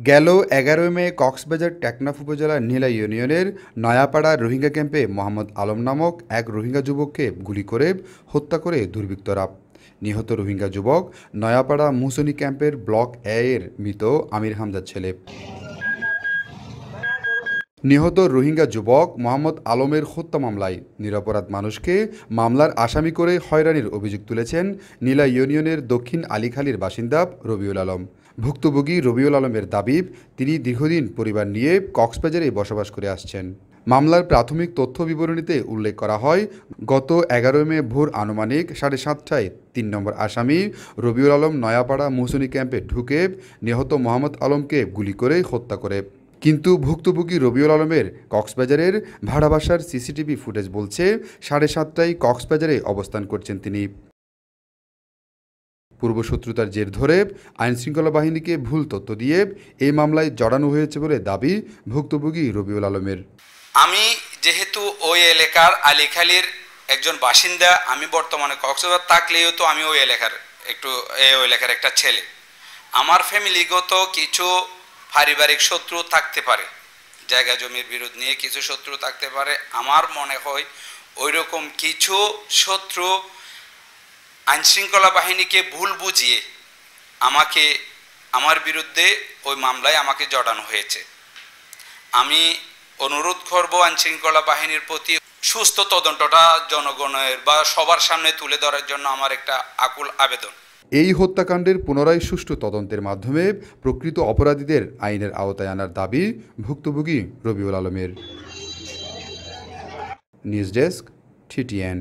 গেল ১১ মে কক্সবাজার টেকনাফ উপজেলার নীলা ইউনিয়নের নয়াপাড়া রোহিঙ্গা ক্যাম্পে মোহাম্মদ আলম নামক এক রোহিঙ্গা যুবককে গুলি করে হত্যা করে দুর্বৃত্তরা। নিহত রোহিঙ্গা যুবক নয়াপাড়া মুহসনী ক্যাম্পের ব্লক এর মৃত আমির হামজার ছেলে। নিহত রোহিঙ্গা যুবক মোহাম্মদ আলমের হত্যা মামলায় নিরপরাধ মানুষকে মামলার আসামি করে হয়রানির অভিযোগ তুলেছেন নীলা ইউনিয়নের দক্ষিণ আলীখালীর বাসিন্দা রবিউল আলম। ভুক্তভোগী রবিউল আলমের দাবি, তিনি দীর্ঘদিন পরিবার নিয়ে কক্সবাজারে বসবাস করে আসছেন। মামলার প্রাথমিক তথ্য বিবরণীতে উল্লেখ করা হয়, গত ১১ মে ভোর আনুমানিক 7:30টায় ৩ নম্বর আসামি রবিউল আলম নয়াপাড়া মুহসনী ক্যাম্পে ঢুকে নিহত মোহাম্মদ আলমকে গুলি করে হত্যা করে। কিন্তু ভুক্তভোগী রবিউল আলমের কক্সবাজারের ভাড়া বাসার সিসিটিভি ফুটেজ বলছে 7:30টায় কক্সবাজারে অবস্থান করছেন তিনি। পূর্বশত্রুতার জের ধরে আইনশৃঙ্খলা বাহিনীকে ভুল তথ্য দিয়ে এই মামলায় জড়ানো হয়েছে বলে দাবি ভুক্তভোগী রবিউল আলমের। আমি যেহেতু ওই এলাকার আলীখালীর একজন বাসিন্দা, আমি বর্তমানে কক্সবাজার থাকলেও তো আমি ওই এলাকার একটা ছেলে। আমার ফ্যামিলিগত কিছু পারিবারিক শত্রু থাকতে পারে, জায়গা জমির বিরোধ নিয়ে কিছু শত্রু থাকতে পারে। আমার মনে হয় ওই রকম কিছু শত্রু আইনশৃঙ্খলা বাহিনীকে ভুল বুঝিয়ে আমার বিরুদ্ধে ওই মামলায় আমাকে জড়ানো হয়েছে। আমি অনুরোধ করব আইনশৃঙ্খলা বাহিনীর প্রতি সুস্থ তদন্তটা জনগণের বা সবার সামনে তুলে ধরার জন্য আমার একটা আকুল আবেদন। এই হত্যাকাণ্ডের পুনরায় সুষ্ঠু তদন্তের মাধ্যমে প্রকৃত অপরাধীদের আইনের আওতায় আনার দাবি ভুক্তভোগী রবিউল আলমের। News desk, TTN।